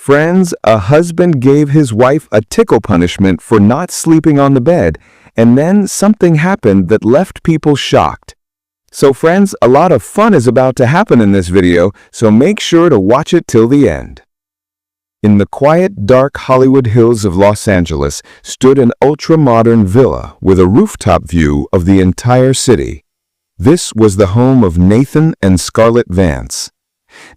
Friends, a husband gave his wife a tickle punishment for not sleeping on the bed, and then something happened that left people shocked. So friends, a lot of fun is about to happen in this video, so make sure to watch it till the end. In the quiet, dark Hollywood hills of Los Angeles stood an ultra-modern villa with a rooftop view of the entire city. This was the home of Nathan and Scarlett Vance.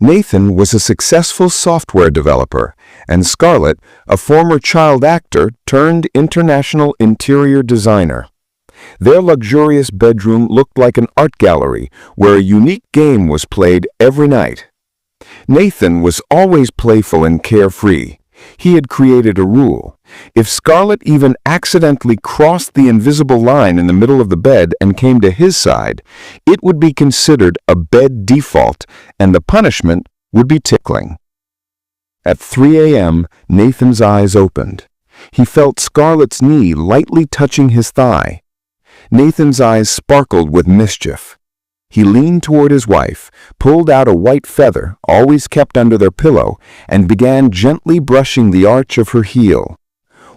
Nathan was a successful software developer, and Scarlett, a former child actor turned international interior designer. Their luxurious bedroom looked like an art gallery where a unique game was played every night. Nathan was always playful and carefree. He had created a rule. If Scarlett even accidentally crossed the invisible line in the middle of the bed and came to his side, it would be considered a bed default, and the punishment would be tickling. At 3 a.m., Nathan's eyes opened. He felt Scarlett's knee lightly touching his thigh. Nathan's eyes sparkled with mischief. He leaned toward his wife, pulled out a white feather, always kept under their pillow, and began gently brushing the arch of her heel.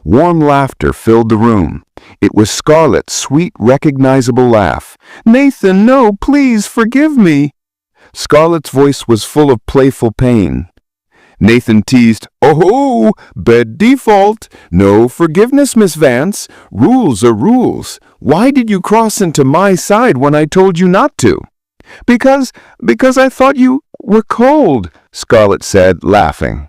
Warm laughter filled the room. It was Scarlett's sweet, recognizable laugh. "Nathan, no, please forgive me." Scarlett's voice was full of playful pain. Nathan teased, "Oh, bed default. No forgiveness, Miss Vance. Rules are rules. Why did you cross into my side when I told you not to?" Because I thought you were cold," Scarlett said, laughing.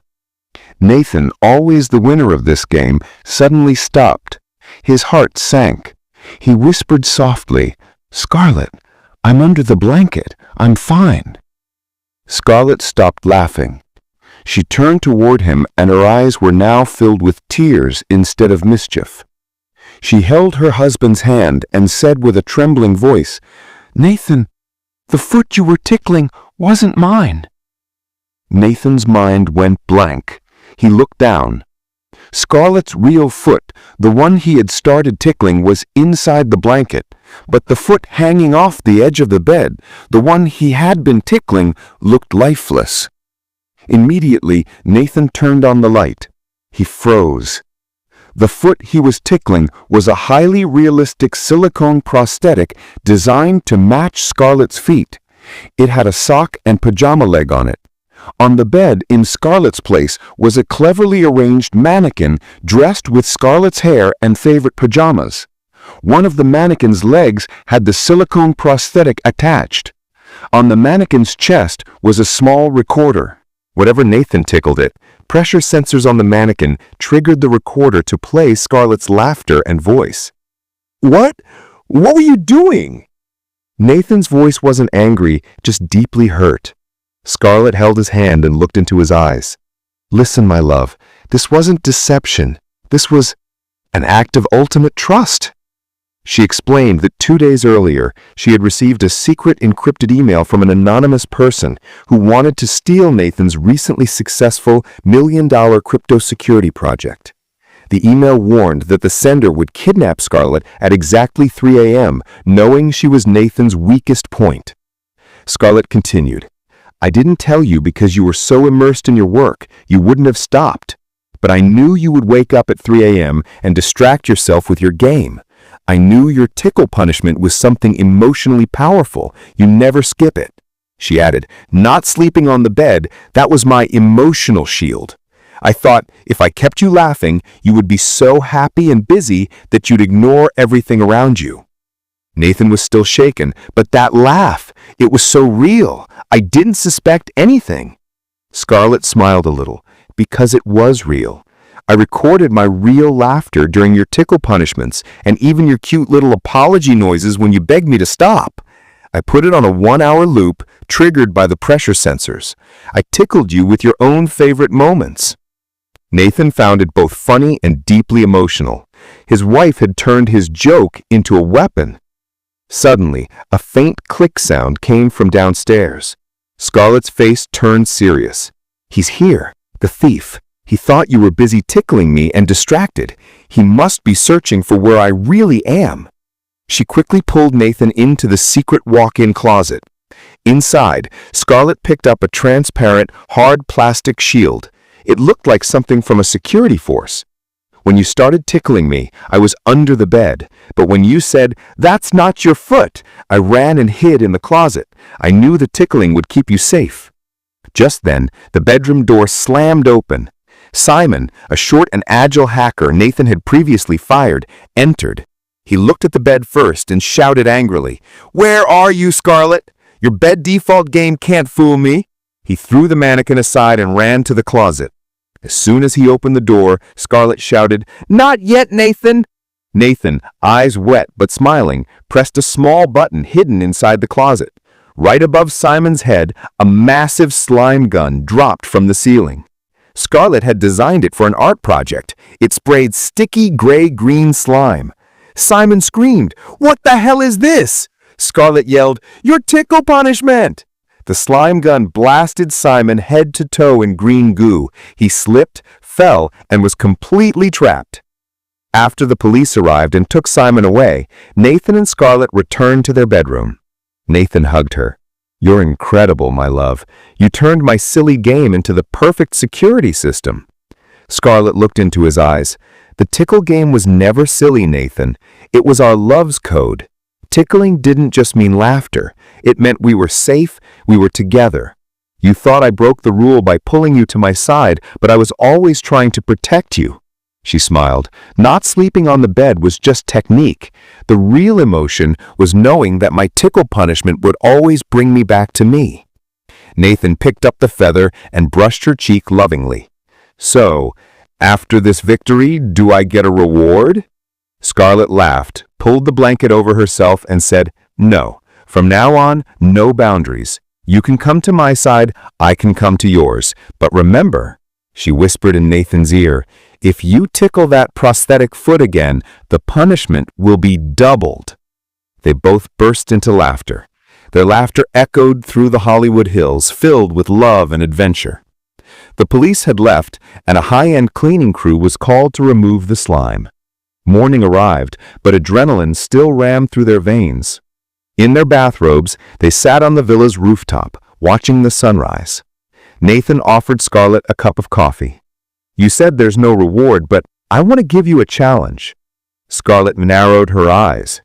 Nathan, always the winner of this game, suddenly stopped. His heart sank. He whispered softly, "Scarlett, I'm under the blanket. I'm fine." Scarlett stopped laughing. She turned toward him, and her eyes were now filled with tears instead of mischief. She held her husband's hand and said with a trembling voice, "Nathan, the foot you were tickling wasn't mine." Nathan's mind went blank. He looked down. Scarlett's real foot, the one he had started tickling, was inside the blanket, but the foot hanging off the edge of the bed, the one he had been tickling, looked lifeless. Immediately, Nathan turned on the light. He froze. The foot he was tickling was a highly realistic silicone prosthetic designed to match Scarlett's feet. It had a sock and pajama leg on it. On the bed in Scarlett's place was a cleverly arranged mannequin dressed with Scarlett's hair and favorite pajamas. One of the mannequin's legs had the silicone prosthetic attached. On the mannequin's chest was a small recorder. Whatever Nathan tickled it, pressure sensors on the mannequin triggered the recorder to play Scarlett's laughter and voice. What were you doing?" Nathan's voice wasn't angry, just deeply hurt. Scarlett held his hand and looked into his eyes. "Listen, my love, this wasn't deception. This was an act of ultimate trust." She explained that 2 days earlier, she had received a secret encrypted email from an anonymous person who wanted to steal Nathan's recently successful $1 million crypto security project. The email warned that the sender would kidnap Scarlett at exactly 3 a.m., knowing she was Nathan's weakest point. Scarlett continued, "I didn't tell you because you were so immersed in your work, you wouldn't have stopped. But I knew you would wake up at 3 a.m. and distract yourself with your game. I knew your tickle punishment was something emotionally powerful. You never skip it." She added, "Not sleeping on the bed, that was my emotional shield. I thought if I kept you laughing, you would be so happy and busy that you'd ignore everything around you." Nathan was still shaken, but that laugh, it was so real. I didn't suspect anything. Scarlett smiled a little, because it was real. I recorded my real laughter during your tickle punishments and even your cute little apology noises when you begged me to stop. I put it on a 1-hour loop triggered by the pressure sensors. I tickled you with your own favorite moments. Nathan found it both funny and deeply emotional. His wife had turned his joke into a weapon. Suddenly, a faint click sound came from downstairs. Scarlett's face turned serious. "He's here, the thief. He thought you were busy tickling me and distracted. He must be searching for where I really am." She quickly pulled Nathan into the secret walk-in closet. Inside, Scarlett picked up a transparent, hard plastic shield. It looked like something from a security force. When you started tickling me, I was under the bed, but when you said, "That's not your foot," I ran and hid in the closet. I knew the tickling would keep you safe. Just then, the bedroom door slammed open. Simon, a short and agile hacker Nathan had previously fired, entered. He looked at the bed first and shouted angrily, "Where are you, Scarlett? Your bed default game can't fool me." He threw the mannequin aside and ran to the closet. As soon as he opened the door, Scarlett shouted, "Not yet, Nathan!" Nathan, eyes wet but smiling, pressed a small button hidden inside the closet. Right above Simon's head, a massive slime gun dropped from the ceiling. Scarlett had designed it for an art project. It sprayed sticky gray-green slime. Simon screamed, "What the hell is this?" Scarlett yelled, "Your tickle punishment!" The slime gun blasted Simon head to toe in green goo. He slipped, fell, and was completely trapped. After the police arrived and took Simon away, Nathan and Scarlett returned to their bedroom. Nathan hugged her. "You're incredible, my love. You turned my silly game into the perfect security system." Scarlett looked into his eyes. "The tickle game was never silly, Nathan. It was our love's code. Tickling didn't just mean laughter. It meant we were safe, we were together. You thought I broke the rule by pulling you to my side, but I was always trying to protect you." She smiled. "Not sleeping on the bed was just technique. The real emotion was knowing that my tickle punishment would always bring me back to me." Nathan picked up the feather and brushed her cheek lovingly. "So, after this victory, do I get a reward?" Scarlett laughed, pulled the blanket over herself, and said, "No. From now on, no boundaries. You can come to my side, I can come to yours. But remember," she whispered in Nathan's ear, "if you tickle that prosthetic foot again, the punishment will be doubled." They both burst into laughter. Their laughter echoed through the Hollywood Hills, filled with love and adventure. The police had left, and a high-end cleaning crew was called to remove the slime. Morning arrived, but adrenaline still ran through their veins. In their bathrobes, they sat on the villa's rooftop, watching the sunrise. Nathan offered Scarlett a cup of coffee. "You said there's no reward, but I want to give you a challenge." Scarlett narrowed her eyes.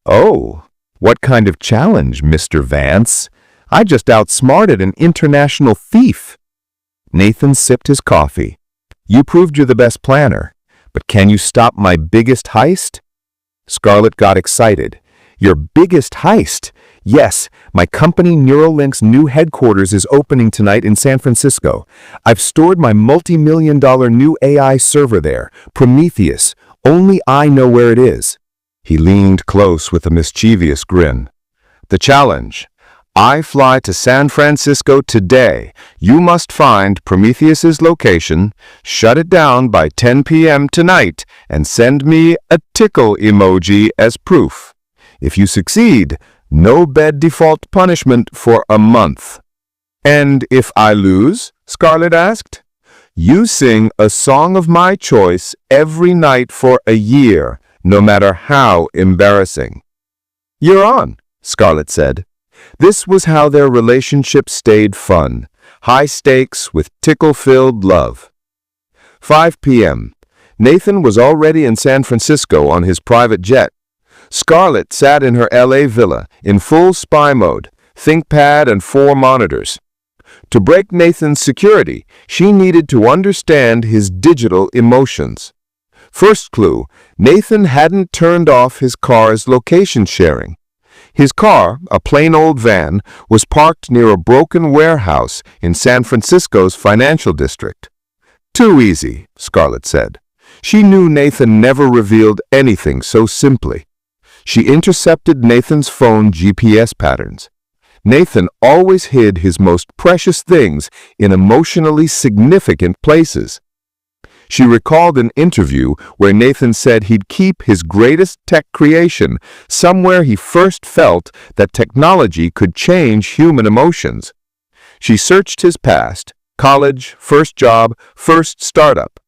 "Oh, what kind of challenge, Mr. Vance? I just outsmarted an international thief." Nathan sipped his coffee. "You proved you're the best planner. But can you stop my biggest heist?" Scarlett got excited. "Your biggest heist?" "Yes, my company Neuralink's new headquarters is opening tonight in San Francisco. I've stored my multi-million-dollar new AI server there, Prometheus. Only I know where it is." He leaned close with a mischievous grin. "The challenge. I fly to San Francisco today. You must find Prometheus's location, shut it down by 10 p.m. tonight, and send me a tickle emoji as proof. If you succeed, no bed default punishment for a month." "And if I lose?" Scarlett asked. "You sing a song of my choice every night for a year, no matter how embarrassing." "You're on," Scarlett said. This was how their relationship stayed fun, high stakes with tickle-filled love. 5 p.m. Nathan was already in San Francisco on his private jet. Scarlett sat in her LA villa in full spy mode, ThinkPad and 4 monitors. To break Nathan's security, she needed to understand his digital emotions. First clue, Nathan hadn't turned off his car's location sharing. His car, a plain old van, was parked near a broken warehouse in San Francisco's financial district. "Too easy," Scarlett said. She knew Nathan never revealed anything so simply. She intercepted Nathan's phone GPS patterns. Nathan always hid his most precious things in emotionally significant places. She recalled an interview where Nathan said he'd keep his greatest tech creation somewhere he first felt that technology could change human emotions. She searched his past, college, first job, first startup.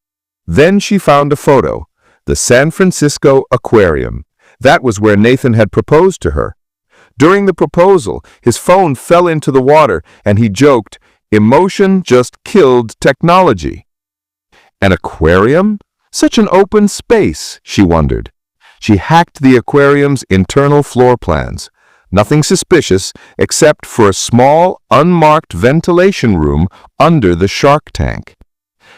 Then she found a photo, the San Francisco Aquarium. That was where Nathan had proposed to her. During the proposal, his phone fell into the water and he joked, "Emotion just killed technology." An aquarium? Such an open space, she wondered. She hacked the aquarium's internal floor plans. Nothing suspicious except for a small, unmarked ventilation room under the shark tank.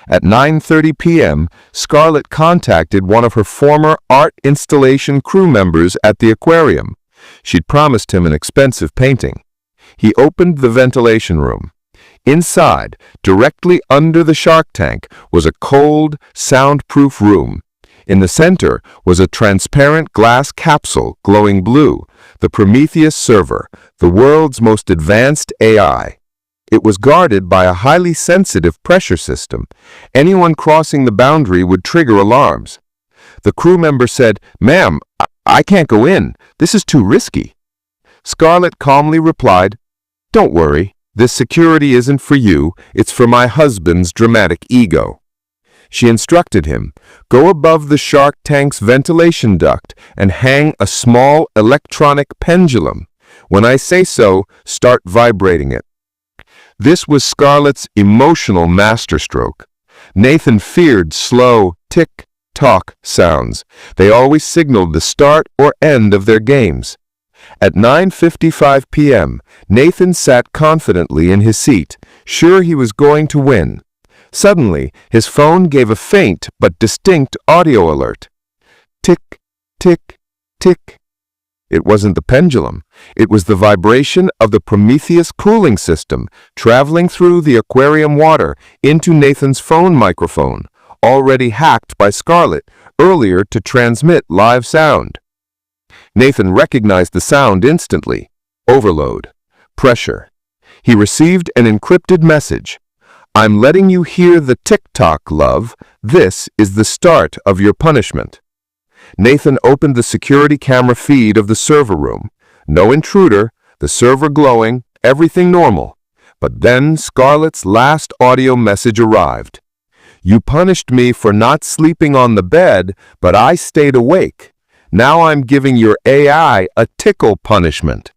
At 9:30 p.m., Scarlett contacted one of her former art installation crew members at the aquarium. She'd promised him an expensive painting. He opened the ventilation room. Inside, directly under the shark tank, was a cold, soundproof room. In the center was a transparent glass capsule glowing blue, the Prometheus server, the world's most advanced AI. It was guarded by a highly sensitive pressure system. Anyone crossing the boundary would trigger alarms. The crew member said, "Ma'am, I can't go in. This is too risky." Scarlett calmly replied, "Don't worry. This security isn't for you. It's for my husband's dramatic ego." She instructed him, "Go above the shark tank's ventilation duct and hang a small electronic pendulum. When I say so, start vibrating it." This was Scarlett's emotional masterstroke. Nathan feared slow, tick-tock sounds. They always signaled the start or end of their games. At 9:55 p.m., Nathan sat confidently in his seat, sure he was going to win. Suddenly, his phone gave a faint but distinct audio alert. Tick, tick, tick. It wasn't the pendulum. It was the vibration of the Prometheus cooling system traveling through the aquarium water into Nathan's phone microphone, already hacked by Scarlett earlier to transmit live sound. Nathan recognized the sound instantly. Overload. Pressure. He received an encrypted message. "I'm letting you hear the tick-tock, love. This is the start of your punishment." Nathan opened the security camera feed of the server room. No intruder, the server glowing, everything normal. But then Scarlett's last audio message arrived. "You punished me for not sleeping on the bed, but I stayed awake. Now I'm giving your AI a tickle punishment."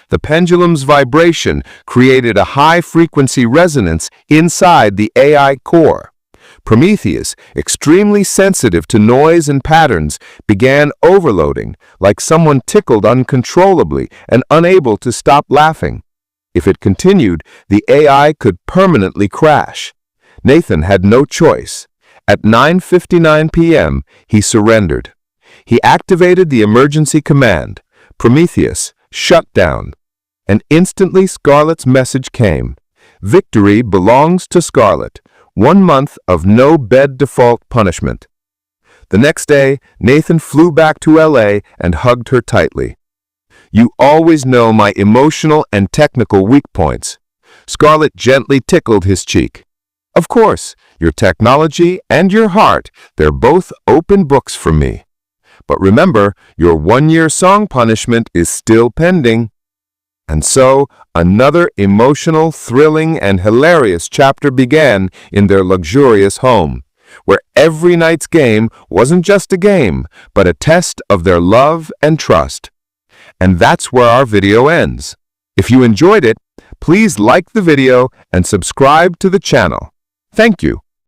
The pendulum's vibration created a high-frequency resonance inside the AI core. Prometheus, extremely sensitive to noise and patterns, began overloading, like someone tickled uncontrollably and unable to stop laughing. If it continued, the AI could permanently crash. Nathan had no choice. At 9:59 p.m., he surrendered. He activated the emergency command, "Prometheus, shut down." And instantly Scarlett's message came. Victory belongs to Scarlett. 1 month of no bed default punishment. The next day, Nathan flew back to LA and hugged her tightly. "You always know my emotional and technical weak points." Scarlett gently tickled his cheek. "Of course, your technology and your heart, they're both open books for me. But remember, your 1-year song punishment is still pending." And so, another emotional, thrilling, and hilarious chapter began in their luxurious home, where every night's game wasn't just a game, but a test of their love and trust. And that's where our video ends. If you enjoyed it, please like the video and subscribe to the channel. Thank you.